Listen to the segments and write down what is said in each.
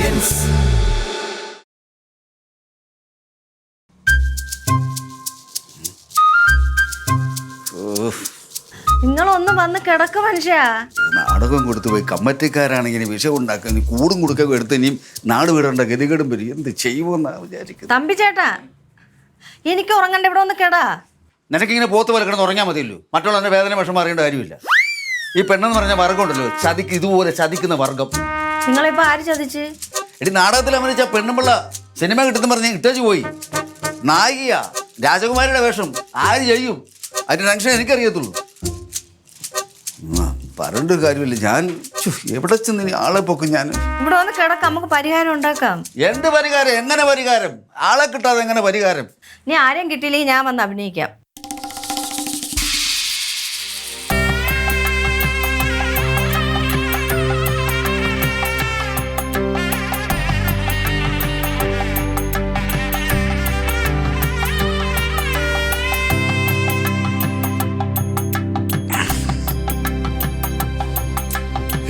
Experience. നിങ്ങളൊന്ന് വന്ന് കിടക്ക മനുഷ്യ. നാടകം കൊടുത്തു പോയി കമ്മറ്റിക്കാരാണെങ്കിൽ വിഷം ഉണ്ടാക്കാൻ കൂടും കൊടുക്ക എടുത്ത് ഇനിയും നാട് വിടേണ്ട ഗതികേടും വരും. എന്ത് ചെയ്യുമെന്നാണ് വിചാരിക്കുന്നത്. തമ്പി ചേട്ടാ, എനിക്ക് ഉറങ്ങണ്ട, ഇവിടെ ഒന്ന് കിടാ. നിനക്കിങ്ങനെ പോത്ത് പോലെ കിടന്ന് ഉറങ്ങാൻ മതിയല്ലോ. മറ്റുള്ള വേദന വിഷമം അറിയേണ്ട കാര്യമില്ല. ഈ പെണ്ണെന്ന് പറഞ്ഞ വർഗം ഉണ്ടല്ലോ, ഇതുപോലെ ചതിക്കുന്ന വർഗം. നിങ്ങളിപ്പോ ആര് ചതിച്ച്? എടി നാടകത്തിൽ അഭിനയിച്ച പെണ്ണുമ്പിള്ള സിനിമ കിട്ടുന്ന പറഞ്ഞ് ഇട്ടേച്ച് പോയി. നായികയാ, രാജകുമാരിയുടെ വേഷം. ആര് ചെയ്യും? അതിന്റെ ടെൻഷൻ എനിക്കറിയത്തുള്ളൂ. പറഞ്ഞിട്ട് കാര്യമില്ല. ഞാൻ എവിടെ ചെന്ന് ആളെ പൊക്കും. ഞാൻ ഇവിടെ വന്ന് കിടക്ക, നമുക്ക് പരിഹാരം ഉണ്ടാക്കാം. എന്ത് പരിഹാരം? എങ്ങനെ പരിഹാരം? ആളെ കിട്ടാതെ എങ്ങനെ പരിഹാരം? നീ ആരെയും കിട്ടിയില്ലെങ്കിൽ ഞാൻ വന്ന് അഭിനയിക്കാം.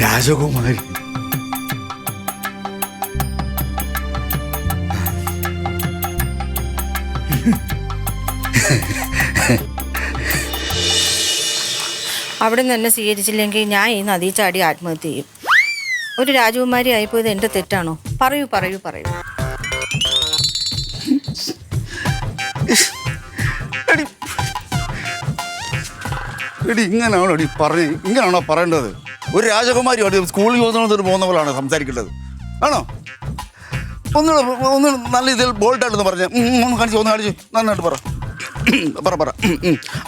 രാജകുമാരി അവിടെ നിന്ന് എന്നെ സ്വീകരിച്ചില്ലെങ്കിൽ ഞാൻ ഈ നദി ചാടി ആത്മഹത്യ ചെയ്യും. ഒരു രാജകുമാരി ആയിപ്പോയത് എൻ്റെ തെറ്റാണോ? പറയൂ പറയൂ പറയൂ. എടി ഇങ്ങനെയാണോ പറയേണ്ടത്? ഒരു രാജകുമാരി സ്കൂളിൽ പോകുന്ന പോലെയാണ് സംസാരിക്കേണ്ടത്. ആണോ? ഒന്ന് നല്ല ഇതിൽ ബോൾട്ടായിട്ടെന്ന് പറഞ്ഞ് ഒന്ന് കാണിച്ചു നന്നായിട്ട് പറ.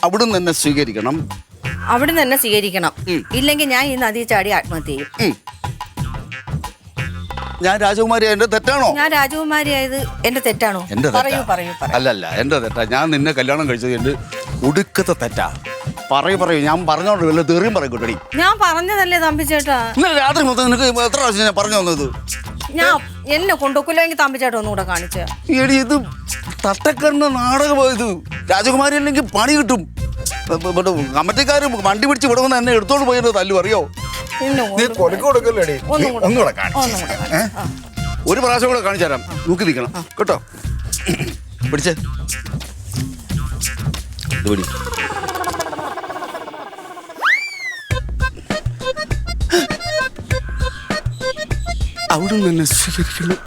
അവിടുന്ന് തന്നെ സ്വീകരിക്കണം. അവിടുന്ന് തന്നെ സ്വീകരിക്കണം. ഇല്ലെങ്കിൽ ഞാൻ ഈ നദി ചാടി ആത്മഹത്യ ചെയ്യും. ഞാൻ രാജകുമാരി, എന്റെ തെറ്റാണോ? ഞാൻ രാജകുമാരിയായത് എന്റെ തെറ്റാണോ? പറയൂ പറയൂ. അല്ലല്ല, എന്റെ തെറ്റാ. ഞാൻ നിന്നെ കല്യാണം കഴിച്ചത് എന്റെ ഒടുക്കത്തെ തെറ്റാ. പറയൂ. ഞാൻ പറഞ്ഞോണ്ട് വല്ല തെറിയും പറയൂട്ടടി. ഞാൻ പറഞ്ഞതല്ലേ തമ്പി ചേട്ടാ. ഇന്നലെ രാത്രി മൊത്തം നിനക്ക് എത്ര പ്രാവശ്യം ഞാൻ പറഞ്ഞു തന്നത്? ഞാൻ എന്നെ കൊണ്ടുപോക്കില്ലെങ്കിൽ തമ്പി ചേട്ടാ ഒന്നുകൂടെ കാണിച്ച. എടി, ഇത് തട്ടക്കണ്ണ നാടകമായത്. രാജകുമാരി അല്ലെങ്കിൽ പണി കിട്ടും. കമ്മറ്റിക്കാര് വണ്ടി പിടിച്ച് വിടുമെന്ന് എന്നെ എടുത്തോണ്ട് പോയത് തല്ലു, അറിയോ? നീ കൊടുക്കല്ലേ? ഒന്നുകൂടെ ഒരു പ്രാവശ്യം കൂടെ കാണിച്ചു തരാം. നോക്കി നിൽക്കണം കേട്ടോ. പിടിച്ചേ, ഇത് പിടി. അവിടെ തന്നെ സ്വീകരിക്കണം.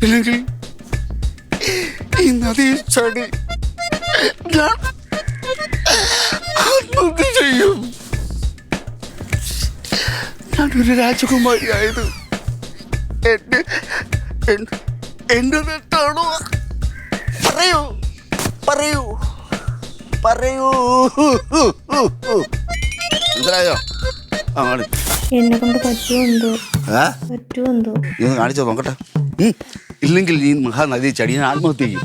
ഇല്ലെങ്കിൽ ഈ നദി ചാടി ഞാൻ ആത്മഹത്യ ചെയ്യും. ഞാനൊരു രാജകുമാരിയായത് എന്റെ തെറ്റാണോ? പറയൂ. മനസ്സിലായോ? എന്നെ കൊണ്ട് പറ്റുമെന്തോ. ഇത് കാണിച്ചോ നോക്കട്ടെ. ഇല്ലെങ്കിൽ ഈ മഹാനദി ചടി ഞാൻ ആത്മഹത്യ ചെയ്യും.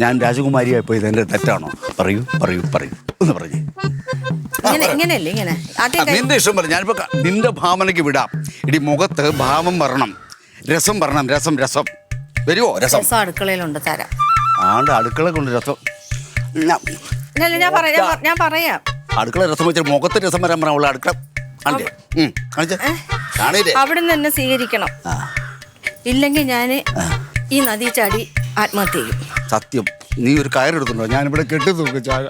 ഞാൻ രാജകുമാരിയായി പോയത് എന്റെ തെറ്റാണോ? പറയൂ ഒന്ന് പറഞ്ഞേ. നിന്റെ ഇഷ്ടം പറഞ്ഞു. ഞാനിപ്പോ നിന്റെ ഭാവനയ്ക്ക് വിടാം. ഇടി മുഖത്ത് ഭാവം വരണം, രസം വരണം. രസം വരുവോ? രസം അടുക്കളയിലുണ്ട്, തരാം. അടുക്കള കൊണ്ട് രസം. ഞാൻ പറയാം. അടുക്കള രസം വെച്ചാൽ മുഖത്ത് രസം വരാൻ പറഞ്ഞ അടുക്കള അവിടെ നിന്ന് തന്നെ സ്വീകരിക്കണം. ഇല്ലെങ്കിൽ ഞാൻ ഈ നദി ചാടി ആത്മഹത്യ ചെയ്യും. സത്യം. നീ ഒരു കയറെടുത്തുണ്ടോ? ഞാനിവിടെ കെട്ടി തൂക്കും ചായ.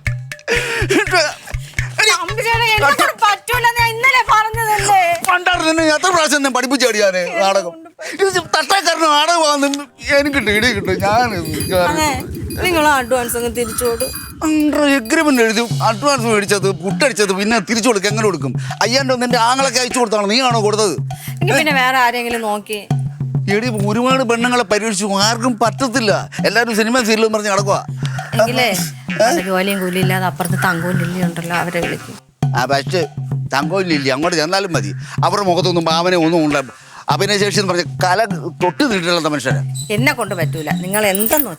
എത്ര പ്രാവശ്യം ഞാൻ പഠിപ്പിച്ചടിയാന് നാടകം. തട്ടക്കാരന് നാടകം എനിക്കുണ്ട്, ഇടി കിട്ടും. നിങ്ങൾ അഡ്വാൻസ് അങ്ങ് തിരിച്ചോട്. എഗ്രിമെന്റ് എഴുതി അഡ്വാൻസ് മേടിച്ചത്, പുട്ടടിച്ചത്, പിന്നെ തിരിച്ചു കൊടുക്കും. എങ്ങനെ കൊടുക്കും? 5000 രൂപ എന്റെ ആങ്ങളൊക്കെ അയച്ചു കൊടുത്താണോ? നീയാണോ കൊടുത്തത്? പിന്നെ വേറെ ആരെങ്കിലും നോക്കി? എടി, ഒരുപാട് പെണ്ണുങ്ങളെ പരീക്ഷിച്ചു, ആർക്കും പറ്റത്തില്ല. എല്ലാവരും സിനിമ സീരിയലും പറഞ്ഞ് നടക്കുക. എങ്കിലേ ജോലിയും കൂലിയും ഇല്ലാതെ അപ്പുറത്ത് തങ്കവും ലില്ലി ഉണ്ടല്ലോ, അവരെ വിളിക്കും. പക്ഷേ തങ്കവും ലില്ലി അങ്ങോട്ട് ചെന്നാലും മതി. അവരുടെ മുഖത്തൊന്നും ഭാവന ഒന്നും ഉണ്ട്. അഭിനയശേഷി എന്ന് പറഞ്ഞ കല തൊട്ട് നീട്ടില്ലാത്ത മനുഷ്യരെ എന്നെ കൊണ്ട് പറ്റൂല. നിങ്ങൾ എന്തെന്ന്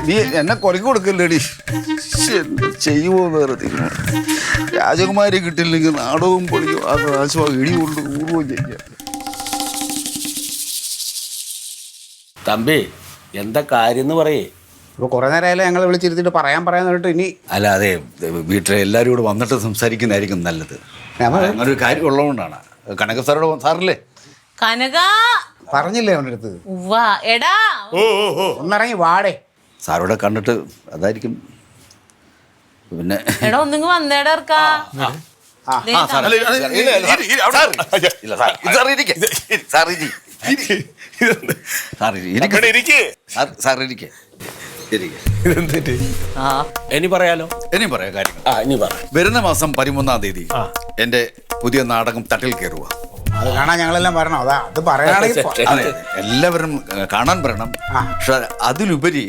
നീ എന്നെ കൊലക്ക് കൊടുക്കല്ലേടി. ചെയ്യുമോന്ന് വേറെ രാജകുമാരി കിട്ടില്ലെങ്കിൽ നാടകവും പൊളിയോ ആ പ്രാവശ്യം ഇടി കൊണ്ട് ഊറുകയും ചെയ്യാം. തമ്പി, എന്താ കാര്യം എന്ന് പറയേ? ഇപ്പോൾ കുറേ നേരമായാലും ഞങ്ങൾ വിളിച്ചിരുത്തിയിട്ട് പറയാൻ പറഞ്ഞിട്ട് ഇനി അല്ല അതെ, വീട്ടിലെ എല്ലാവരും കൂടെ വന്നിട്ട് സംസാരിക്കുന്നതായിരിക്കും നല്ലത്. അങ്ങനെ ഒരു കാര്യം ഉള്ളതുകൊണ്ടാണ്. കനക സാറോട് സാറല്ലേ കനക പറഞ്ഞില്ലേ അവൻ്റെ അടുത്ത് ഉവ്വാ എടാ ഒന്നിറങ്ങി വാടേ. സാറോടെ കണ്ടിട്ട് അതായിരിക്കും. പിന്നെ എടാ ഒന്നിങ്ങ് വന്നേടാ ഇറക്കാ ഇനി പറയാലോ? ഇനിയും പറയാം കാര്യങ്ങൾ. വരുന്ന മാസം 13-ാം തീയതി എന്റെ പുതിയ നാടകം തട്ടിൽ കയറുക. അത് കാണാൻ ഞങ്ങളെല്ലാം വരണം. അതാ അത് പറയുകയാണെങ്കിൽ അതെ, എല്ലാവരും കാണാൻ വരണം. പക്ഷെ അതിലുപരി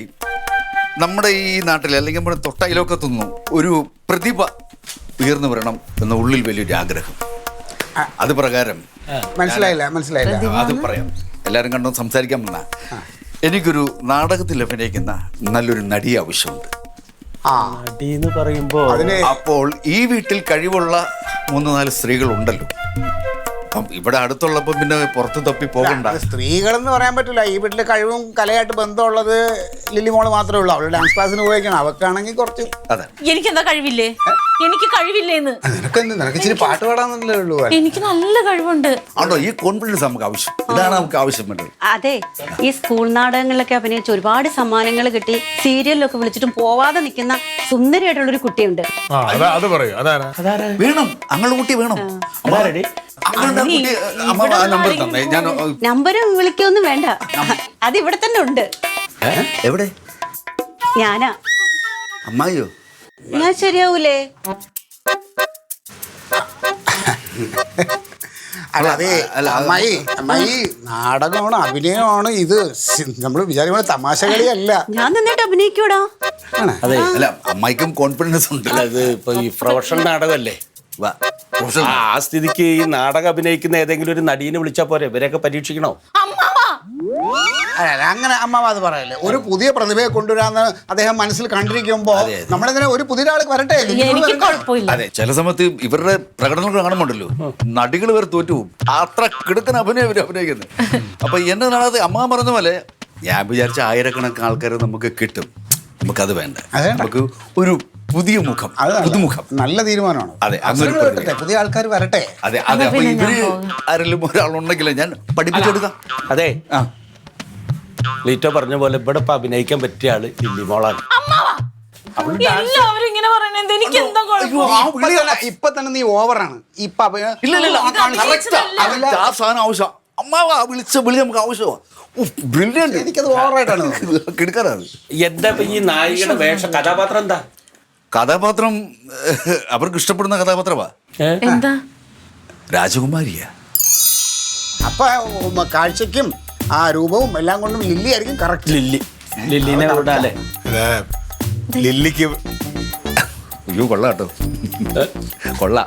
നമ്മുടെ ഈ നാട്ടിൽ അല്ലെങ്കിൽ നമ്മുടെ തൊട്ടയിലൊക്കത്തൊന്നും ഒരു പ്രതിഭ ഉയർന്നു വരണം എന്ന ഉള്ളിൽ വലിയൊരു ആഗ്രഹം. അത് പ്രകാരം മനസ്സിലായില്ല അത് പറയാം. എല്ലാവരും കണ്ടു സംസാരിക്കാൻ വന്ന എനിക്കൊരു നാടകത്തിൽ അഭിനയിക്കുന്ന നല്ലൊരു നടി ആവശ്യമുണ്ട്. നടിന്ന് പറയുമ്പോ അപ്പോൾ ഈ വീട്ടിൽ കഴിവുള്ള 3-4 സ്ത്രീകളുണ്ടല്ലോ. അപ്പം ഇവിടെ അടുത്തുള്ളപ്പോൾ പിന്നെ പുറത്ത് തപ്പി പോകണ്ട. സ്ത്രീകളെന്ന് പറയാൻ പറ്റില്ല. ഈ വീട്ടിലെ കഴിവും കലയായിട്ട് ബന്ധമുള്ളത് ലില്ലി മോള് മാത്രമേ ഉള്ളൂ. അവള് ഡാൻസ് ക്ലാസ്സിന് പോയേക്കാണ്. അവക്കാണെങ്കിൽ കുറച്ച് അതെ. എനിക്കെന്താ കഴിവില്ലേ? എനിക്ക് കഴിവില്ലേന്ന്. നിനക്ക് ഇച്ചിരി പാട്ട് പാടാന്നല്ലേ ഉള്ളൂ. എനിക്ക് നല്ല കഴിവുണ്ട്. ആണോ? ഈ കോൺഫിഡൻസ് നമുക്ക് ആവശ്യം. ഇതാണ് നമുക്ക് ആവശ്യം വേണ്ടത്. അതെ, ഈ സ്കൂൾ നാടകങ്ങളിലൊക്കെ അഭിനയിച്ച് ഒരുപാട് സമ്മാനങ്ങൾ കിട്ടി സീരിയലിലൊക്കെ വിളിച്ചിട്ടും പോവാതെ നിൽക്കുന്ന സുന്ദരിയായിട്ടുള്ളൊരു കുട്ടിയുണ്ട്. അത് പറയൂ. അതാരാ? വേണം, അങ്ങനെ കുട്ടി വേണം. നമ്പർ തന്നെ ഞാൻ. നമ്പര് വിളിക്കൊന്നും വേണ്ട, അത് ഇവിടെ തന്നെ ഉണ്ട്. എവിടെ? ഞാനാ. അമ്മായിയോ? ഞാൻ ശരിയാവൂലേ? അമ്മായി നാടകമാണ്, അഭിനയമാണ്. ഇത് നമ്മൾ വിചാരിക്കുന്ന തമാശ കളിയല്ല. ഞാൻ നന്നായിട്ട് അഭിനയിക്കൂടാ. അതെ, അല്ല അമ്മായിക്കും കോൺഫിഡൻസ് ഉണ്ട്. അത് ഇപ്പൊ ഈ പ്രൊഫഷണൽ നാടകമല്ലേ? ആ സ്ഥിതിക്ക് ഈ നാടകം അഭിനയിക്കുന്ന ഏതെങ്കിലും ഒരു നടീനെ വിളിച്ചാ പോരെ? ഇവരെയൊക്കെ പരീക്ഷിക്കണോ? അങ്ങനെ അമ്മാവ അത് പറയല്ലേ. ഒരു പുതിയ പ്രതിഭയെ കൊണ്ടുവരാന്ന് അദ്ദേഹം മനസ്സിൽ കണ്ടിരിക്കുമ്പോ നമ്മളെങ്ങനെ ഒരു പുതിയ ആൾക്ക് വരട്ടെ. എനിക്ക് കുഴപ്പമില്ല. അതെ, ചില സമയത്ത് ഇവരുടെ പ്രകടനങ്ങൾ കാണുമ്പോണ്ടല്ലോ നടികൾ വരെ തോറ്റുപോകും. അത്ര കിടക്കുന്ന അഭിനയം ഇവർ അഭിനയിക്കുന്നത്. അപ്പൊ എന്നെ നാളെ അമ്മ പറഞ്ഞ പോലെ ഞാൻ വിചാരിച്ച ആയിരക്കണക്കിന് ആൾക്കാരെ നമുക്ക് കിട്ടും. നമുക്കത് വേണ്ട. നമുക്ക് ഒരു പുതിയ മുഖം, പുതുമുഖം. നല്ല തീരുമാനമാണ്. അതെ, പുതിയ ആൾക്കാർ വരട്ടെ. അതെ അതെ. അപ്പൊ ഇവര് ആരെങ്കിലും ഒരാളുണ്ടെങ്കിലേ ഞാൻ പഠിപ്പിച്ചെടുക്കാം. അതെ, ലീറ്റോ പറഞ്ഞ പോലെ ഇവിടെ ഇപ്പൊ അഭിനയിക്കാൻ പറ്റിയ ആള് ലില്ലി മോളാണ്. എല്ലാവരും ഇങ്ങനെ പറയണത് എനിക്ക് എന്താ കുഴപ്പം? ഇപ്പൊ തന്നെ നീ ഓവറാണ്. ഇപ്പൊ ആ സാധനം ആവശ്യം. അമ്മാവ വിളിച്ച വിളി നമുക്ക് ആവശ്യമാണ്. എനിക്കത് ഓവറായിട്ടാണ് കിടക്കാറത്. എന്താ ഈ നായികയുടെ വേഷം, കഥാപാത്രം എന്താ? കഥാപാത്രം അവർക്ക് ഇഷ്ടപ്പെടുന്ന കഥാപാത്രമാ. എന്താ? രാജകുമാരിയാ. അപ്പൊ കാഴ്ചക്കും ആ രൂപവും എല്ലാം കൊണ്ടും ലില്ലി ആയിരിക്കും കറക്റ്റ്. ലില്ലിനെ വിടാല്ലേ? ലില്ലിക്ക് അയ്യോ കൊള്ളാം കേട്ടോ, കൊള്ളാം.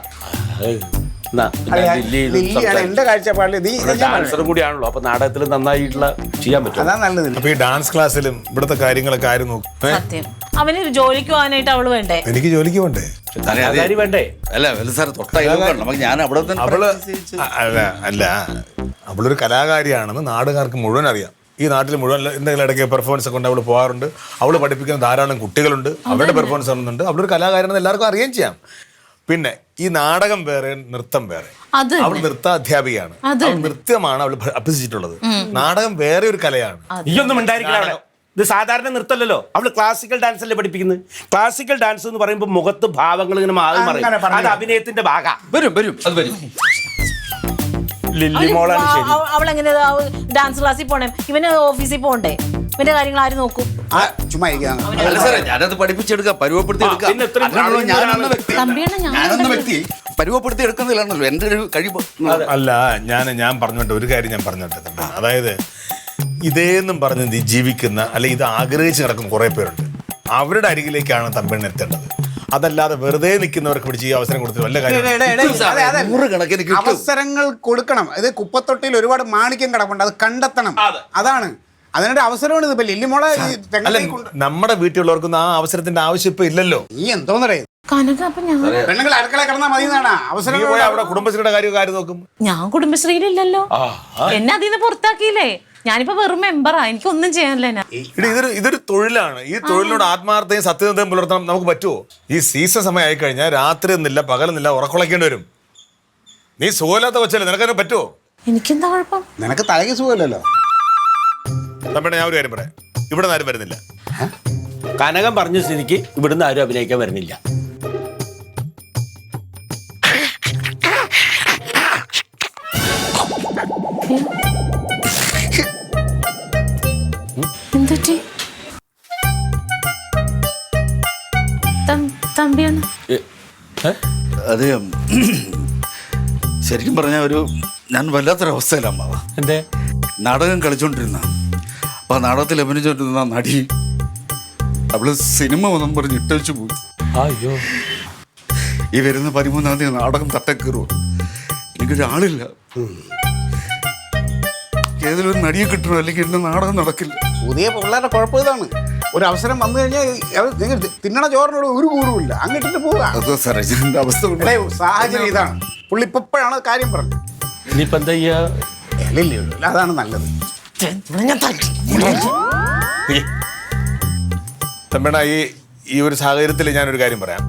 ലില്ലിയാണ് എന്റെ കാഴ്ചപ്പാടിൽ. ഡാൻസറും കൂടിയാണല്ലോ, അപ്പൊ നാടകത്തിൽ നന്നായിട്ടുള്ള ചെയ്യാൻ പറ്റും. അതാ നല്ലത്. അപ്പൊ ഈ ഡാൻസ് ക്ലാസ്സിലും ഇവിടുത്തെ കാര്യങ്ങളൊക്കെ ആരും നോക്കും? സത്യം, അവന് ജോലിക്ക് പോകാനായിട്ട് അവള് വേണ്ടേ? എനിക്ക് ജോലിക്ക് പോണ്ടേ? വേണ്ടേ? അല്ല സാർ തൊട്ടായി ഞാൻ അവിടെ അല്ല അവളൊരു കലാകാരിയാണെന്ന് നാടുകാർക്ക് മുഴുവൻ അറിയാം. ഈ നാട്ടിൽ മുഴുവൻ എന്തെങ്കിലും ഇടയ്ക്ക് പെർഫോമൻസ് ഒക്കെ കൊണ്ട് അവൾ പോകാറുണ്ട്. അവൾ പഠിപ്പിക്കുന്ന ധാരാളം കുട്ടികളുണ്ട്, അവരുടെ പെർഫോമൻസ് കാണുന്നുണ്ട്. അവളൊരു കലാകാരിയാണെന്ന് എല്ലാവർക്കും അറിയുകയും ചെയ്യാം. പിന്നെ ഈ നാടകം വേറെ, നൃത്തം വേറെ. അവൾ നൃത്താധ്യാപികയാണ്. അവൾ നൃത്യമാണ് അവൾ അഭ്യസിച്ചിട്ടുള്ളത്. നാടകം വേറെ ഒരു കലയാണ്. നീയൊന്നും ഉണ്ടായിരിക്കില്ല. ഇത് സാധാരണ നൃത്തമല്ലല്ലോ, അവള് ക്ലാസിക്കൽ ഡാൻസ് അല്ലേ പഠിപ്പിക്കുന്നത്. ക്ലാസിക്കൽ ഡാൻസ് എന്ന് പറയുമ്പോൾ മുഖത്ത് ഭാവങ്ങൾ ഇങ്ങനെ മാറി മറിയും. അത് അഭിനയത്തിന്റെ ഭാഗം വരും. അത് വരും. ലില്ലി മോളാണ് ശരി. അവളെങ്ങനെ ഡാൻസ് ക്ലാസ്സിൽ പോണേ? ഇവന് ഓഫീസിൽ പോകണ്ടേ? ഇവന്റെ കാര്യങ്ങൾ ആര് നോക്കും? ചുമ്മാ അല്ല സാറേ, ഞാനത് പഠിപ്പിച്ചെടുക്കാം, പരുവപ്പെടുത്തി എടുക്കാം. ഞാനൊന്ന് വ്യക്തി പരുവപ്പെടുത്തി എടുക്കുന്നില്ലാണല്ലോ എന്റെ ഒരു കഴിവ്. അല്ല ഞാൻ പറഞ്ഞോട്ടെ, ഒരു കാര്യം ഞാൻ പറഞ്ഞോട്ടെ. അതായത് ഇതേന്നും പറഞ്ഞ് ജീവിക്കുന്ന അല്ലെ ഇത് ആഗ്രഹിച്ച് നടക്കുന്ന കുറെ പേരുണ്ട്. അവരുടെ അരികിലേക്കാണ് തമ്പിണ്ണ എത്തേണ്ടത്. അതല്ലാതെ വെറുതെ നിൽക്കുന്നവർക്ക് പിടിച്ച് ഈ അവസരം കൊടുത്ത് വല്ല കാര്യം. അവസരങ്ങൾ കൊടുക്കണം. ഇത് കുപ്പത്തൊട്ടിയിൽ ഒരുപാട് മാണിക്യം കിടപ്പുണ്ട്, അത് കണ്ടെത്തണം. അതാണ് അതിനൊരു അവസരമാണ്. ഇപ്പൊ ലില്ലി മോളെ നമ്മുടെ വീട്ടിലുള്ളവർക്കൊന്നും ആ അവസരത്തിന്റെ ആവശ്യം ഇപ്പൊ ഇല്ലല്ലോ. നീ എന്തോന്നറിയ പെണ്ണുങ്ങൾ അടുക്കള കിടന്നാൽ മതി എന്നാണ് അവസരം. അവിടെ കുടുംബശ്രീയുടെ കാര്യം നോക്കും. ഞാൻ കുടുംബശ്രീയിലില്ലല്ലോ, എന്നെ അതിന്ന് പുറത്താക്കിയില്ലേ? ഞാനിപ്പോ വെറും മെമ്പറാ, എനിക്കൊന്നും ചെയ്യാനില്ല. ഇതൊരു തൊഴിലാണ്. ഈ തൊഴിലിനോട് ആത്മാർത്ഥയും സത്യസന്ധയും പുലർത്താൻ നമുക്ക് പറ്റുമോ? ഈ സീസൺ സമയം ആയിക്കഴിഞ്ഞാൽ രാത്രി എന്നില്ല പകലെന്നില്ല ഉറക്കുളയ്ക്കേണ്ടി വരും. നീ സുഖമില്ലാത്ത കൊച്ചല്ലേ, നിനക്കതിന് പറ്റുമോ? എനിക്കെന്താ കുഴപ്പം? നിനക്ക് തലയ്ക്ക് സുഖമില്ലല്ലോ. തമ്പേട്ട ഞാൻ ഒരു കാര്യം പറയാം, ഇവിടെ നിന്ന് ആരും വരുന്നില്ല. കനകം പറഞ്ഞ സ്ഥിതിക്ക് ഇവിടുന്ന് ആരും അഭിനയിക്കാൻ വരുന്നില്ല. എന്തുറ്റി? തമ്പിയാണ്. അത് ശരിക്കും പറഞ്ഞാൽ ഞാൻ വല്ലാത്തൊരവസ്ഥയിലാണ് അമ്മാവ. എന്തേ? നാടകം കളിച്ചോണ്ടിരുന്ന അപ്പൊ ആ നാടകത്തിൽ അഭിനയിച്ചോണ്ടിരുന്ന നടി അവള് സിനിമ വന്നും പറഞ്ഞ് ഇട്ടു പോയി. അയ്യോ, ഈ വരുന്ന 13-ാം തീയതി നാടകം തട്ടക്കേറുവോ? എനിക്കൊരാളില്ല. ഏതെങ്കിലും ഒരു നടിയെ കിട്ടണോ, അല്ലെങ്കിൽ എന്റെ നാടകം നടക്കില്ല. പുതിയ പിള്ളേരുടെ കുഴപ്പം ഇതാണ്. ഒരു അവസരം വന്നു കഴിഞ്ഞാൽ നിങ്ങൾ തിന്നണ ചോറിനോട് ഒരു കൂടുമില്ല, അങ്ങിട്ടിട്ട് പോവുക. അതോ സാറേ, ഇതിന്റെ അവസ്ഥ കൊണ്ട് സാഹചര്യം ഇതാണ്. പുള്ളി ഇപ്പോഴാണ് കാര്യം പറഞ്ഞത്. ഇനിയിപ്പോ എന്താ ചെയ്യാ? അതാണ് നല്ലത്. തമ്പേണ ഈ ഒരു സാഹചര്യത്തിൽ ഞാനൊരു കാര്യം പറയാം.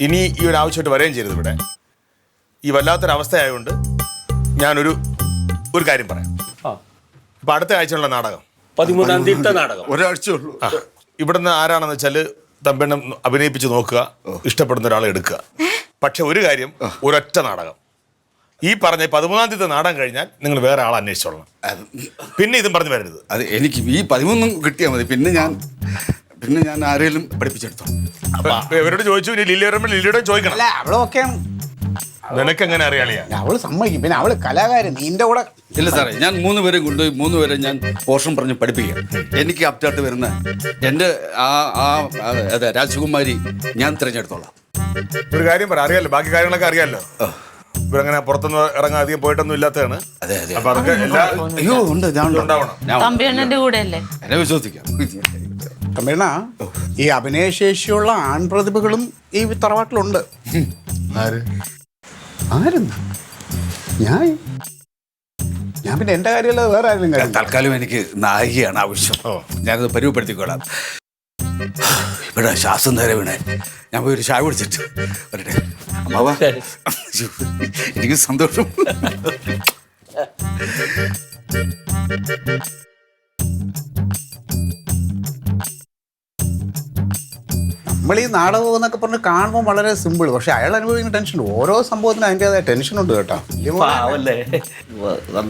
ഇനി ഈ ഒരു ആവശ്യമായിട്ട് വരികയും ചെയ്തത് ഇവിടെ ഈ വല്ലാത്തൊരവസ്ഥയായതുകൊണ്ട് ഞാനൊരു കാര്യം പറയാം. ഇപ്പൊ അടുത്ത ആഴ്ചയുള്ള നാടകം 13-ാം തീയതി നാടകം. ഒരാഴ്ചയുള്ളൂ. ഇവിടുന്ന് ആരാണെന്ന് വെച്ചാല് തമ്പെണ്ണം അഭിനയിപ്പിച്ച് നോക്കുക, ഇഷ്ടപ്പെടുന്ന ഒരാളെ എടുക്കുക. പക്ഷെ ഒരു കാര്യം, ഒരൊറ്റ നാടകം. ഈ പറഞ്ഞ 13-ാം തീയതി നാടകം കഴിഞ്ഞാൽ നിങ്ങൾ വേറെ ആളെ അന്വേഷിച്ചോളണം. പിന്നെ ഇതും പറഞ്ഞു വരരുത്. അത് എനിക്ക് ഈ 13 കിട്ടിയാൽ മതി. പിന്നെ ഞാൻ ആരെങ്കിലും പഠിപ്പിച്ചെടുത്തോ. അപ്പൊ ഇവരോട് ചോദിച്ചു, ഇനി ലില്ലിയോടും ചോദിക്കണം. അല്ല, അവളൊക്കെ നിനക്ക് എങ്ങനെ അറിയാളിയാ? അവള് സമ്മതിക്കും. പിന്നെ അവള് കലാകാരൻ, നിന്റെ കൂടെ. ഇല്ല സാറേ, ഞാൻ 3 പേരെ കൊണ്ടുപോയി 3 പേരെ ഞാൻ പോർഷൻ പറഞ്ഞ് പഠിപ്പിക്കാം. എനിക്ക് ആപ്റ്റായിട്ട് വരുന്ന എൻ്റെ അതെ രാജകുമാരി ഞാൻ തിരഞ്ഞെടുത്തോളാം. ഒരു കാര്യം പറ, അറിയാലോ, ബാക്കി കാര്യങ്ങളൊക്കെ അറിയാലോ. ഇവരങ്ങനെ പുറത്തൊന്നും ഇറങ്ങാൻ അധികം പോയിട്ടൊന്നും ഇല്ലാത്തതാണ്. അതെ അതെ. അപ്പൊ അതൊക്കെ അയ്യോ ഉണ്ട്, ഞാൻ ഉണ്ടാവണം. തമ്പിയണ്ണന്റെ കൂടെ അല്ലേ? എന്നെ വിശ്വസിക്കാം. തമിഴ്ന ഈ അഭിനയശേഷിയുള്ള ആൺപ്രതിഭകളും ഈ തറവാട്ടിലുണ്ട്. ആരെന്ന് ഞാൻ പിന്നെ എന്റെ കാര്യമല്ല വേറെ ആരെങ്കിലും കാര്യം. തൽക്കാലം എനിക്ക് നായികയാണ് ആവശ്യം. ഞാനത് പരിവപ്പെടുത്തിക്കോളാം. ഇവിടെ ശ്വാസം നേരെ വീണേ. ഞാൻ പോയി ഒരു ചായ കുടിച്ചിട്ട് വരട്ടെ. അമ്മാവാ, എനിക്ക് സന്തോഷം. നമ്മൾ ഈ നാടകം എന്നൊക്കെ പറഞ്ഞ് കാണുമ്പോൾ വളരെ സിമ്പിൾ, പക്ഷെ അയാൾ അനുഭവിക്കുന്ന ടെൻഷൻ, ഓരോ സംഭവത്തിനും അതിൻ്റെതായ ടെൻഷൻ ഉണ്ട് കേട്ടോ.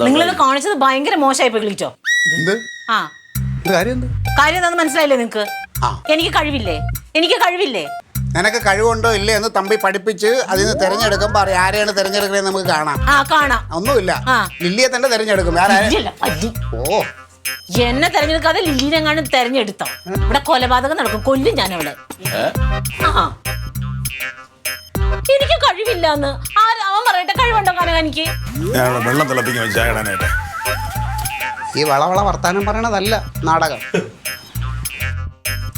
നിങ്ങളിത് കാണിച്ചത് ഭയങ്കര മോശമായി പോയി കളിച്ചോ. എന്ത് ആ കാര്യം എന്ത് കാര്യം എന്താണെന്ന് മനസ്സിലായില്ലേ നിങ്ങക്ക്? എനിക്ക് കഴിവില്ലേ? നിനക്ക് കഴിവുണ്ടോ ഇല്ലേ എന്ന് തമ്പി പഠിപ്പിച്ച് അതിൽ നിന്ന് തെരഞ്ഞെടുക്കുമ്പോ ആരെയാണ് തെരഞ്ഞെടുക്കണേ നമുക്ക് കാണാം. ഒന്നുമില്ല, ലില്ലിയെ തന്നെ തെരഞ്ഞെടുക്കും. ഓ, എന്നെ തെരഞ്ഞെടുക്കാതെ ലില്ലിനെങ്ങാനും തെരഞ്ഞെടുത്തോ? ഇവിടെ കൊലപാതകം നടക്കും, കൊല്ലും ഞാൻ അവിടെ. എനിക്ക് കഴിവില്ലെന്ന് അവൻ പറയട്ടെ. കഴിവുണ്ടോ കാണാൻ എനിക്ക്? വെള്ളം തിളപ്പിക്കാൻ ചായ ഇടാനായിട്ട്. ഈ വളവള വർത്താനം പറയണതല്ല നാടകം.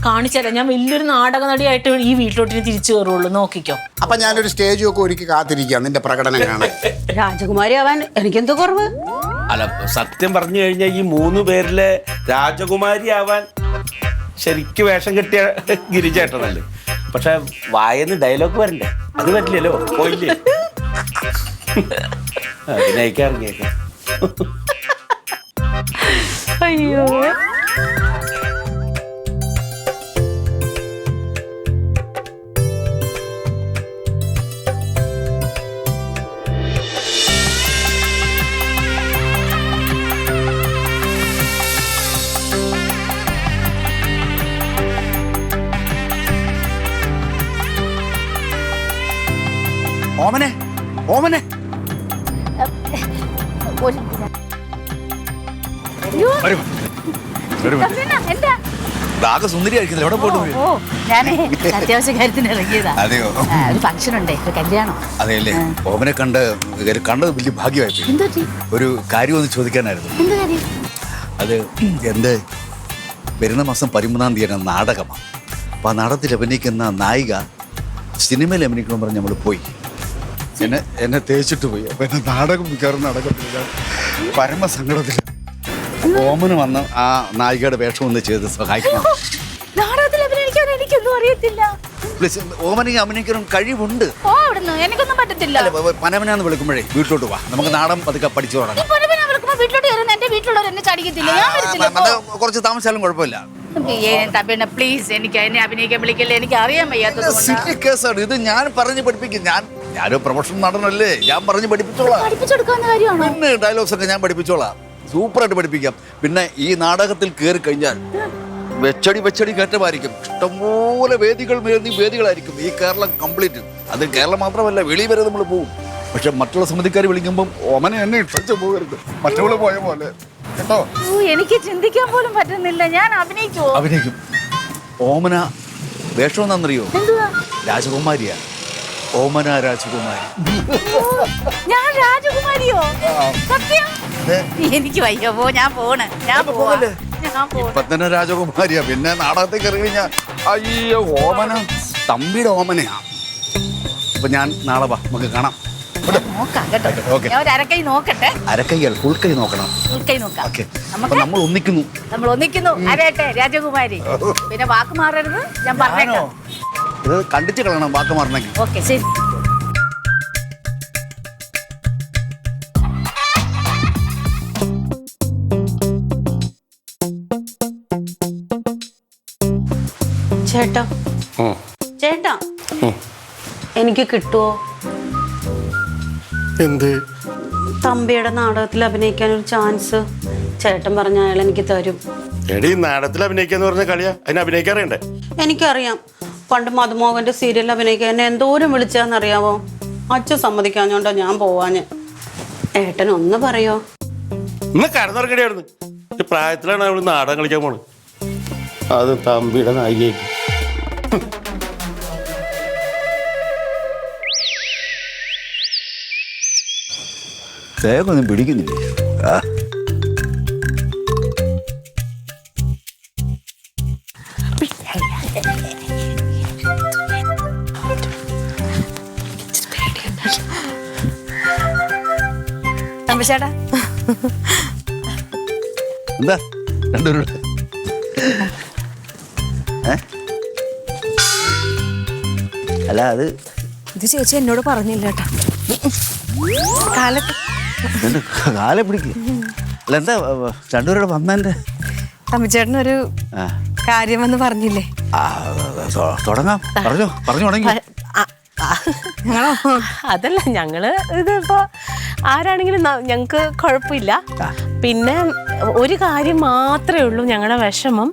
കാണിച്ചല്ല, ഞാൻ വലിയൊരു നാടക നടിയായിട്ട് ഈ വീട്ടിലോട്ട് തിരിച്ചു കയറുള്ളൂ, നോക്കിക്കോ. അപ്പൊ ഞാനൊരു സ്റ്റേജ് ഒക്കെ ഒരുക്കി കാത്തിരിക്കാം നിന്റെ പ്രകടനം കാണാൻ. രാജകുമാരി ആവാൻ എനിക്കെന്തോ കുറവ്? അല്ല, സത്യം പറഞ്ഞു കഴിഞ്ഞാൽ ഈ 3 പേരിലെ രാജകുമാരി ആവാൻ ശരിക്കും വേഷം കെട്ടിയ ഗിരിജേട്ടനല്ലേ. പക്ഷെ വായന്ന് ഡയലോഗ് വരണ്ടേ, അത് പറ്റില്ലല്ലോ. പോയില്ലേ അഭിനയിക്കാൻ ഇറങ്ങിയേക്കാം. അയ്യോ, ഓമനെ ഓമനെ ആകെ സുന്ദരി ആയിരിക്കില്ല. എവിടെ പോയിട്ട് ഓ, ഞാനേ അത്യാവശ്യ കാര്യത്തിന് ഇറങ്ങിയതാ. അതെയോ? ഒരു ഫംഗ്ഷൻ ഉണ്ടേ, ഒരു കല്യാണം. അതെയല്ലേ? ഓമനെ കണ്ടത് വലിയ ഭാഗ്യമായി. എന്തുപറ്റി? ഒരു കാര്യം ഒന്ന് ചോദിക്കാനായിരുന്നു. എന്ത് കാര്യം? അത് എൻ്റെ വരുന്ന മാസം 13-ാം തീയതി നാടകമാണ്. അപ്പം ആ നാടകത്തിൽ അഭിനയിക്കുന്ന നായിക സിനിമയിൽ അഭിനയിക്കണം പറഞ്ഞ് നമ്മൾ പോയി. എന്നെ തേച്ചിട്ട് പോയി. അപ്പം എന്നെ നാടകം മിക്കവാറും നടക്കത്തില്ല. പരമസങ്കടത്തിൽ ഓമന് വന്ന് ആ നായികയുടെ വേഷം ഒന്ന് ചെയ്ത് സഹായിക്കണം. നാടകത്തിൽ അഭിനയിക്കാൻ എനിക്കൊന്നും അറിയത്തില്ല. പ്ലീസ്, ഓമനിക്ക് അഭിനയിക്കാനും കഴിവുണ്ട്. ഓ അവിടുന്ന് എനിക്കൊന്നും പറ്റത്തില്ല. പനവനാന്ന് വിളിക്കുമ്പോഴേ വീട്ടിലോട്ട് വാ, നമുക്ക് നാടൻ പതുക്കെ പഠിച്ചു തുടങ്ങാം. വീട്ടിലോട്ട് കയറുന്ന എന്റെ വീട്ടിലുള്ളവർ എന്നെ ചടിക്കത്തില്ല. ഞാൻ വരത്തില്ല. കുറച്ച് താമസിച്ചാലും കുഴപ്പമില്ല. പിന്നെ പ്ലീസ് എനിക്ക് എന്നെ അഭിനയിക്കാൻ വിളിക്കല്ലേ, എനിക്ക് അറിയാൻ വയ്യാത്തത് സില്ലി കേസാണ് ഇത്. ഞാൻ പറഞ്ഞ് പഠിപ്പിക്കും. ഞാനൊരു പ്രൊഫഷണൽ നടനല്ലേ, ഞാൻ പറഞ്ഞ് പഠിപ്പിച്ചോളാം. പഠിപ്പിച്ചെടുക്കാവുന്ന കാര്യമാണോ? പിന്നെ ഡയലോഗ്സ് ഒക്കെ ഞാൻ പഠിപ്പിച്ചോളാം, സൂപ്പറായിട്ട് പഠിപ്പിക്കാം. പിന്നെ ഈ നാടകത്തിൽ കയറി കഴിഞ്ഞാൽ വെച്ചടി കയറ്റമായിരിക്കും. ഇഷ്ടംപോലെ വേദികളായിരിക്കും ഈ കേരളം കംപ്ലീറ്റ്. അത് കേരളം മാത്രമല്ല, വെളി വരെ നമ്മൾ പോകും. പക്ഷെ മറ്റുള്ള സമിതിക്കാർ വിളിക്കുമ്പം ഓമനെ എന്നെ ഇഷ്ടം പോകരുത്, മറ്റുള്ള പോയ പോലെ കേട്ടോ. എനിക്ക് ചിന്തിക്കാൻ പോലും പറ്റുന്നില്ല. ഞാൻ അഭിനയിക്കും. ഓമന വേഷം എന്താണെന്നറിയോ? രാജകുമാരിയാ. ഓമന രാജകുമാരി. ഞാൻ രാജകുമാരിയോ? സത്യം? എനിക്ക് വയ്യ, പോ. ഞാൻ പോണ്. ഇപ്പൊ തന്നെ രാജകുമാരിയാ, പിന്നെ നാടകത്തിൽ കയറി കഴിഞ്ഞാൽ അയ്യോ ഓമന തമ്പിയുടെ ഓമനയാ. അപ്പൊ ഞാൻ നാളെ വാ, നമുക്ക് കാണാം. നോക്കാം കേട്ടോ. ഞാൻ ഒരു അരക്കൈ നോക്കട്ടെ. അരക്കൈയല്ല, ഫുൾ കൈ നോക്കണം. ഫുൾക്കൈ നോക്കാം. അപ്പൊ നമ്മൾ ഒന്നിക്കുന്നു. അരട്ടെ രാജകുമാരി. പിന്നെ വാക്ക് മാറരുത്, ഞാൻ പറഞ്ഞേക്കാം. ഇത് കണ്ടിച്ച് കളയണം വാക്ക് മാറണമെങ്കിൽ. ഓക്കെ, ശരി. ചേട്ടാ എനിക്ക് കിട്ടുവോ? എന്ത്? തമ്പിയുടെ നാടകത്തിൽ അഭിനയിക്കാൻ ഒരു ചാൻസ് ചേട്ടൻ പറഞ്ഞ അയാൾ എനിക്ക് തരും. എടി, നാടകത്തിൽ അഭിനയിക്കാന്ന് പറഞ്ഞ കളിയാ, അതിന് അഭിനയിക്കാറിയണ്ടേ? എനിക്കറിയാം, പണ്ട് മധുമോഹന്റെ സീരിയലിൽ അഭിനയിക്കാൻ എന്നെ എന്തോരം വിളിച്ചാന്നറിയാവോ? അച്ഛൻ സമ്മതിക്കാഞ്ഞോണ്ടോ ഞാൻ പോവാഞ്ഞ്. ഏട്ടൻ ഒന്ന് പറയോ? ഇന്ന് കടന്നിറങ്ങടിയായിരുന്നു. ഈ പ്രായത്തിലാണ് അവള് നാടകം കളിക്കാൻ പോണ്. അത് തമ്പിയുടെ നായികയായിട്ട്. തേക്കൊന്നും പിടിക്കുന്നില്ലേ? ചേട്ടാ എന്താ രണ്ടുപേരും? അല്ല അത് ഇത് ചേച്ചി എന്നോട് പറഞ്ഞില്ല കേട്ടാ. കാലെ പിടിക്കും. അല്ല എന്താ രണ്ടുപേരുടെ വന്നതിന്റെ? തമ്മിച്ചേട്ടനൊരു കാര്യമെന്ന് പറഞ്ഞില്ലേ? തുടങ്ങാം, പറഞ്ഞു തുടങ്ങി. അതല്ല, ഞങ്ങള് ഇതിപ്പോ ആരാണെങ്കിലും ഞങ്ങക്ക് കുഴപ്പമില്ല. പിന്നെ ഒരു കാര്യം മാത്രമേ ഉള്ളൂ ഞങ്ങളുടെ വിഷമം.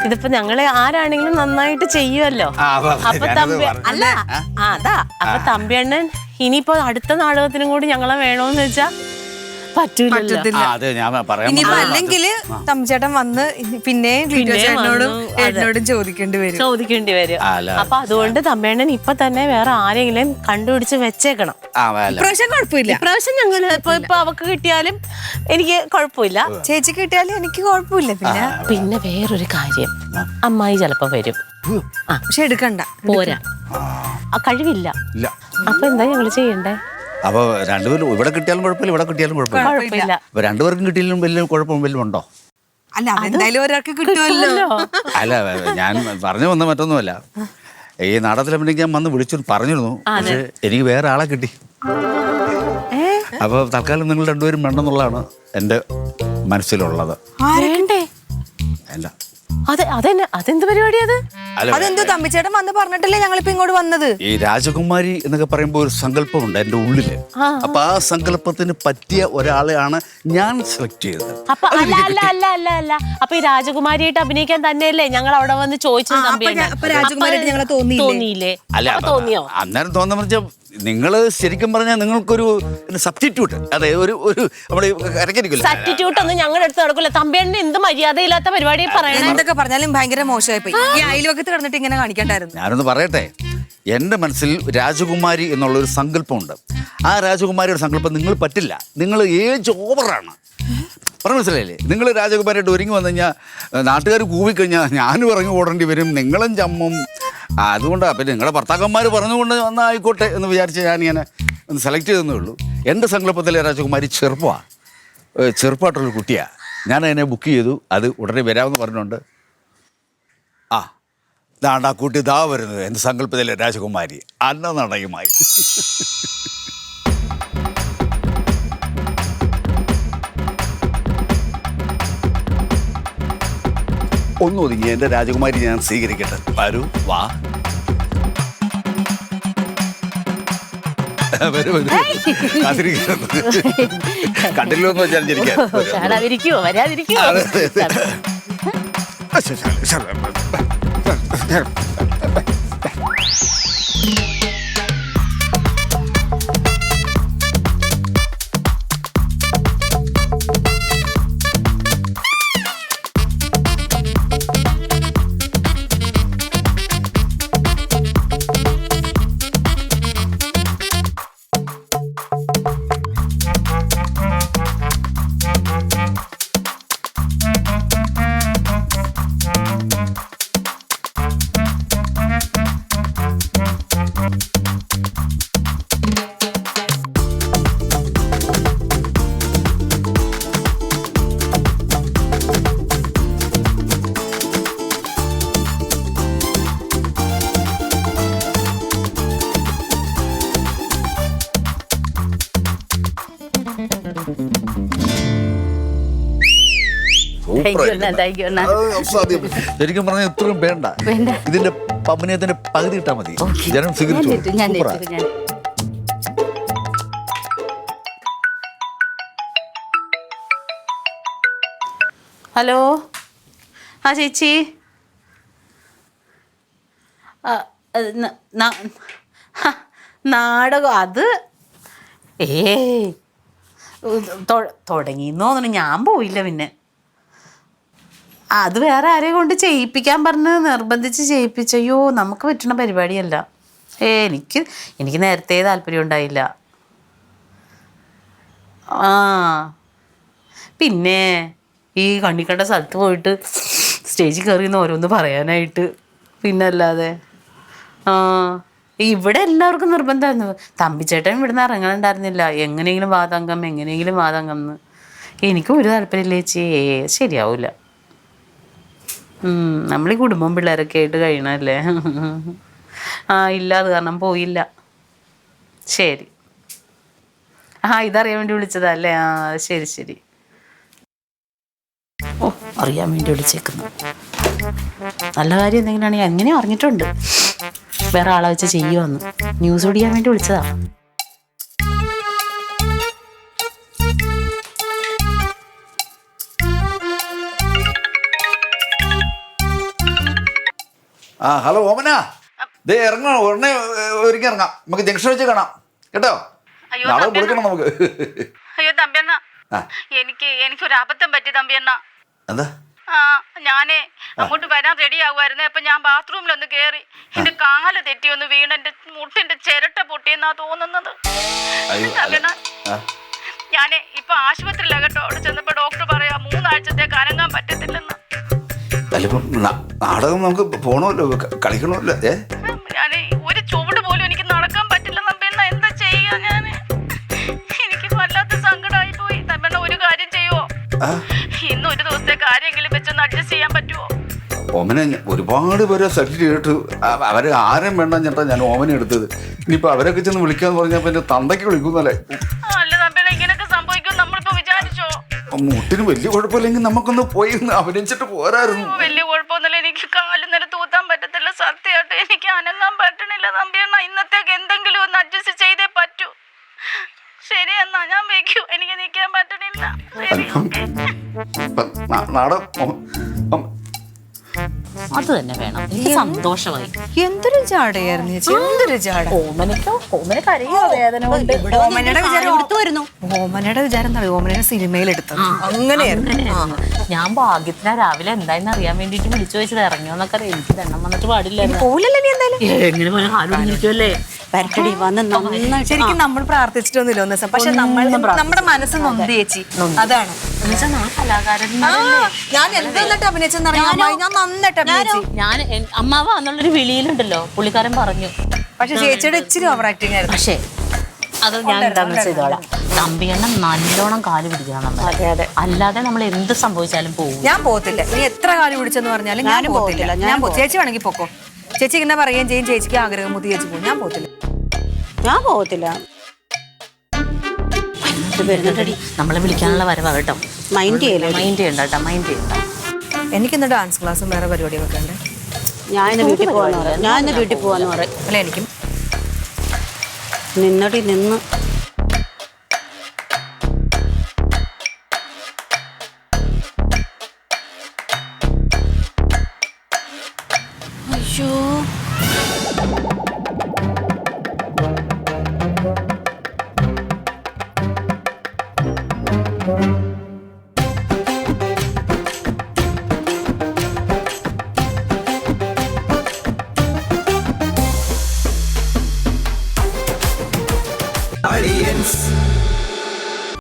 ഇതിപ്പോ ഞങ്ങളെ ആരാണെങ്കിലും നന്നായിട്ട് ചെയ്യുമല്ലോ. അപ്പൊ അപ്പൊ തമ്പിയണ്ണൻ ഇനിയിപ്പോ അടുത്ത നാടകത്തിനും കൂടി ഞങ്ങളെ വേണോന്ന് വെച്ചാ അല്ലെങ്കിൽ തമ്മിച്ചേട്ടൻ വന്ന് പിന്നെ എന്നോടും ചോദിക്കേണ്ടി വരും. അപ്പൊ അതുകൊണ്ട് തമ്മേണ്ണൻ ഇപ്പൊ തന്നെ വേറെ ആരെങ്കിലും കണ്ടുപിടിച്ച് വെച്ചേക്കണം. ഇപ്രാവശ്യം കുഴപ്പമില്ല. ഇപ്രാവശ്യം ഞങ്ങള് ഇപ്പൊ അവക്ക് കിട്ടിയാലും എനിക്ക് കുഴപ്പമില്ല, ചേച്ചി കിട്ടിയാലും എനിക്ക് കുഴപ്പമില്ല. പിന്നെ വേറൊരു കാര്യം, അമ്മായി ചിലപ്പോ വരും. പക്ഷെ എടുക്കണ്ട, പോരാ, കഴിവില്ല. അപ്പൊ എന്താ ഞങ്ങള് ചെയ്യണ്ടേ? അപ്പൊ രണ്ടുപേരും ഇവിടെ കിട്ടിയാലും കുഴപ്പമില്ല, ഇവിടെ കിട്ടിയാലും കുഴപ്പമില്ല. അപ്പൊ രണ്ടുപേർക്കും കിട്ടിയാലും വലിയ കുഴപ്പം വല്ലതും ഉണ്ടോ? അല്ല, എന്തായാലും ഒരാൾക്ക് കിട്ടുമല്ലോ. അല്ല, ഞാൻ പറഞ്ഞു വന്ന മറ്റൊന്നുമല്ല. ഈ നാടകത്തിൽ അഭിനയിക്കാൻ വന്ന് വിളിച്ചു പറഞ്ഞിരുന്നു, പക്ഷെ എനിക്ക് വേറെ ആളെ കിട്ടി. അപ്പൊ തൽക്കാലം നിങ്ങൾ രണ്ടുപേരും വേണ്ടെന്നുള്ളതാണ് എൻ്റെ മനസ്സിലുള്ളത്. അല്ല അതെന്ത് പരിപാടി? അതെന്തോ തമ്പിച്ചേട്ടൻ വന്ന് പറഞ്ഞിട്ടല്ലേ ഞങ്ങളിപ്പോ ഇങ്ങോട്ട് വന്നത്. ഈ രാജകുമാരി എന്നൊക്കെ പറയുമ്പോൾ ഒരു സങ്കല്പമുണ്ട് എൻ്റെ ഉള്ളില്. അപ്പൊ ആ സങ്കല്പത്തിന് പറ്റിയ ഒരാളെയാണ് ഞാൻ സെലക്ട് ചെയ്തത്. അപ്പൊ ഈ രാജകുമാരിയായിട്ട് അഭിനയിക്കാൻ തന്നെയല്ലേ ഞങ്ങൾ അവിടെ വന്ന് ചോദിച്ചത്? രാജകുമാരിയായിട്ട് ഞങ്ങളെ തോന്നിയില്ലേ? തോന്നിയോ? അന്നേരം തോന്നുന്ന വെച്ചാൽ നിങ്ങൾ ശരിക്കും പറഞ്ഞാൽ നിങ്ങൾക്കൊരു സബ്സ്റ്റിറ്റ്യൂട്ട്, അതെ, ഒരു സബ്സ്റ്റിറ്റ്യൂട്ട് ഒന്നും ഞങ്ങളുടെ അടുത്ത് നടക്കില്ല. തമ്പിയണ്ണന് എന്ത് മര്യാദയില്ലാത്ത പരിപാടി പറയണേ. എന്തൊക്കെ പറഞ്ഞാലും ഭയങ്കര മോശമായി പോയി. ഈ അയൽവക്കത്ത് കിടന്നിട്ട് ഇങ്ങനെ കാണിക്കണ്ടായിരുന്നു. ഞാനൊന്ന് പറയട്ടെ, എൻ്റെ മനസ്സിൽ രാജകുമാരി എന്നുള്ളൊരു സങ്കല്പമുണ്ട്. ആ രാജകുമാരിയുടെ സങ്കല്പം നിങ്ങൾ പറ്റില്ല. നിങ്ങൾ ഏജ് ഓവറാണ്. പറഞ്ഞു മനസ്സിലായില്ലേ? നിങ്ങൾ രാജകുമാരിയായിട്ട് ഒരുങ്ങി വന്നു കഴിഞ്ഞാൽ നാട്ടുകാർ കൂവിക്കഴിഞ്ഞാൽ ഞാനും ഇറങ്ങി ഓടേണ്ടി വരും, നിങ്ങളും ചമ്മും. അതുകൊണ്ടാണ് പിന്നെ നിങ്ങളുടെ ഭർത്താക്കന്മാർ പറഞ്ഞുകൊണ്ട് വന്നാൽ ആയിക്കോട്ടെ എന്ന് വിചാരിച്ച് ഞാനിങ്ങനെ ഒന്ന് സെലക്ട് ചെയ്തതേ ഉള്ളൂ. എൻ്റെ സങ്കല്പത്തിലെ രാജകുമാരി ചെറുപ്പമായിട്ടുള്ളൊരു കുട്ടിയാണ്. ഞാൻ അതിനെ ബുക്ക് ചെയ്തു. അത് ഉടനെ വരാമെന്ന് പറഞ്ഞുകൊണ്ട്. ആ ദാണ്ടാ കൂട്ടി ദാ വരുന്നത് എൻ്റെ സങ്കല്പത്തിലെ രാജകുമാരി അന്നനടയുമായി. ഒന്ന് ഒതുങ്ങി എൻ്റെ രാജകുമാരി ഞാൻ സ്വീകരിക്കട്ടെ. വരൂ, വാ. കണ്ടില്ലോ എന്ന് വെച്ചാൽ കാണാതിരിക്കുവോ വരാതിരിക്കുവോ? ശരിക്കും പറഞ്ഞാൽ ഇത്രയും വേണ്ട. ഇതിന്റെ പമ്പനയത്തിന്റെ പകുതി ഇട്ടാൽ മതി. ജനം സ്വീകരിച്ചു. ഹലോ, ആ ചേച്ചി, നാടകം അത് തുടങ്ങിയെന്ന് തോന്നുന്നു. ഞാൻ പോയില്ല. പിന്നെ അത് വേറെ ആരെയും കൊണ്ട് ചെയ്യിപ്പിക്കാൻ പറഞ്ഞ് നിർബന്ധിച്ച് ചെയ്യിപ്പിച്ചയ്യോ, നമുക്ക് പറ്റുന്ന പരിപാടിയല്ല. എനിക്ക് നേരത്തെ താല്പര്യം ഉണ്ടായില്ല. ആ പിന്നെ ഈ കണ്ണിക്കണ്ട സ്ഥലത്ത് പോയിട്ട് സ്റ്റേജിൽ കയറിയെന്ന് ഓരോന്ന് പറയാനായിട്ട്, പിന്നല്ലാതെ. ആ ഇവിടെ എല്ലാവർക്കും നിർബന്ധമായിരുന്നു. തമ്പിച്ചേട്ടൻ ഇവിടുന്ന് ഇറങ്ങാനുണ്ടായിരുന്നില്ല. എങ്ങനെയെങ്കിലും വാതങ്കം എന്ന്. എനിക്കും ഒരു താല്പര്യമില്ല ചേച്ചി. ശരിയാവില്ല. നമ്മൾ ഈ കുടുംബം പിള്ളേരൊക്കെ ആയിട്ട് കഴിയണമല്ലേ. ആ ഇല്ല, അത് കാരണം പോയില്ല. ശരി. ഇതറിയാൻ വേണ്ടി വിളിച്ചതാ അല്ലേ? ആ ശരി. ഓ, അറിയാൻ വേണ്ടി വിളിച്ചേക്കുന്നു. നല്ല കാര്യം എന്തെങ്കിലും ആണെങ്കിൽ എങ്ങനെ അറിഞ്ഞിട്ടുണ്ട്. വേറെ ആളെ വെച്ച് ചെയ്യുമെന്ന് ന്യൂസ് പിടിക്കാൻ വേണ്ടി വിളിച്ചതാ. ആ ഹലോ ഓമന, ദേ ഇറങ്ങണം. ഉടനെ ഒരുക്കി ഇറങ്ങാം. നമുക്ക് ജംഗ്ഷൻ വെച്ച് കാണാം കേട്ടോ. നാളെ വിളിക്കണം നമുക്ക്. അയ്യോ തമ്പിയണ്ണ, എനിക്കൊരു അബദ്ധം പറ്റി തമ്പിയണ്ണ. എന്താ? ഞാനേ അങ്ങോട്ട് വരാൻ റെഡി ആകുമായിരുന്നേ. അപ്പൊ ഞാൻ ബാത്റൂമിലൊന്ന് കേറി എന്റെ കാല് തെറ്റി ഒന്ന് വീണ് എന്റെ മുട്ടിന്റെ ചിരട്ട പൊട്ടിയെന്നാ തോന്നുന്നത്. ഞാനേ ഇപ്പൊ ആശുപത്രിയിലാ കേട്ടോ. അവിടെ ചെന്നപ്പോ ഡോക്ടർ പറയാ 3 ആഴ്ചത്തേക്ക് അനങ്ങാൻ പറ്റത്തില്ലെന്ന്. നാടകം നമുക്ക് പോണമല്ലോ, കളിക്കണമല്ലോ. ഞാനേ ഒരു ചുവട് പോലും എനിക്ക് നടക്കാൻ പറ്റില്ല തമ്പിയണ്ണ. എന്താ ചെയ്യാ ഞാന്? എനിക്ക് വല്ലാത്ത സങ്കടമായി പോയി തമ്പിയണ്ണ. ഒരു കാര്യം ചെയ്യുവോ? ഇന്ന് ഒരു ദിവസത്തേക്ക് ആരെങ്കിലും വെച്ചൊന്ന് അഡ്ജസ്റ്റ് ചെയ്യാൻ പറ്റുമോ? ഓമനെ ഒരുപാട് പേരെ സെലക്ട് ചെയ്തിട്ട് അവരെ ആരും വേണ്ട ചേട്ടാ ഞാൻ ഓമനെ എടുത്തത്. ഇനിയിപ്പോ അവരൊക്കെ ചെന്ന് വിളിക്കാന്ന് പറഞ്ഞപ്പോ എന്റെ തന്തയ്ക്ക് വിളിക്കുന്നല്ലേ. അല്ല തമ്പിയണ്ണ, ഇങ്ങനെയൊക്കെ സംഭവിക്കും നമ്മളിപ്പോ വിചാരിച്ചോ? മുട്ടിന് വലിയ കുഴപ്പമില്ലെങ്കിൽ നമുക്കൊന്ന് പോയി അഭിനയിച്ചിട്ട് പോരായിരുന്നു. വലിയ കുഴപ്പമൊന്നുമില്ല. എനിക്ക് കാലും നില തൂത്താൻ പറ്റത്തില്ല. സത്യമായിട്ട് എനിക്ക് അനങ്ങാൻ പറ്റണില്ല തമ്പിയണ്ണ. ഇന്നത്തേക്ക് എന്തെങ്കിലും ഒന്ന് അഡ്ജസ്റ്റ് ചെയ്തേ പറ്റൂ. ശരി എന്നാ ഞാൻ വെക്കൂ. എനിക്ക് നിൽക്കാൻ പറ്റണില്ല. അത് തന്നെ വേണം. എനിക്ക് സന്തോഷമായി. എന്തൊരു ജാടയായിരുന്നു ചേച്ചി, എന്തൊരു ജാട. ഓമനക്ക് അറിയോ വേദന കൊണ്ട്? ഓമനയുടെ വിചാരം എന്താ? ഓമനയുടെ സിനിമയിലെടുത്തത് അങ്ങനെയായിരുന്നു. ഞാൻ ഭാഗ്യത്തിനാ രാവിലെ എന്തായെന്ന് അറിയാൻ വേണ്ടിട്ട് വിളിച്ചു വെച്ചത്. ഇറങ്ങിയോന്നൊക്കെ അറിയാം. എനിക്ക് ദണ്ണം വന്നിട്ട് പാടില്ല. എങ്ങനെ പോലെ ആലോചിക്കുമല്ലേ. ശരിക്കും നമ്മൾ പ്രാർത്ഥിച്ചിട്ടൊന്നുമില്ല ഒന്നും. പക്ഷെ നമ്മുടെ മനസ്സ് നൊന്ത് ചേച്ചി. അതാണ് ഞാൻ എന്തെന്നിട്ട് അഭിനയിച്ചെന്നറിയാം. ഞാൻ നന്നായിട്ട് അഭിനയിച്ചു. ഞാൻ അമ്മാവ എന്നുള്ളൊരു വിളിയിലുണ്ടല്ലോ പുള്ളിക്കാരൻ പറഞ്ഞു. പക്ഷെ ചേച്ചിയുടെ ഇച്ചിരി ഓവർ ആക്ടിങ് ആയിരുന്നു. പക്ഷേ അത് ഞാൻ എന്താന്ന് ചെയ്തോളാം. തമ്പിയെണ്ണം നല്ലോണം കാല് പിടിക്കണം നമ്മൾ. അല്ലാതെ നമ്മൾ എന്ത് സംഭവിച്ചാലും പോകും. ഞാൻ പോകത്തില്ല. നീ എത്ര കാലം പിടിച്ചെന്ന് പറഞ്ഞാലും ഞാൻ പോകത്തില്ല. ചേച്ചി വേണമെങ്കിൽ പൊക്കോ. ചേച്ചി ഇങ്ങനെ പറയുകയും ചെയ്യും. ചേച്ചിക്ക് ആഗ്രഹം മുതി ചേച്ചി പോകും. ഞാൻ പോകത്തില്ല. നമ്മളെ വിളിക്കാനുള്ള വരവാ കേട്ടോ. മൈൻഡ് ചെയ്യണ്ട കേട്ടോ, മൈൻഡ് ചെയ്യണ്ട. എനിക്കിന്ന് ഡാൻസ് ക്ലാസ്സും വേറെ പരിപാടികളൊക്കെ ഉണ്ട്. ഞാൻ വീട്ടിൽ പോവാന്ന് പറയാം. അല്ല എനിക്കും നിന്നടി നിന്ന് അയ്യോ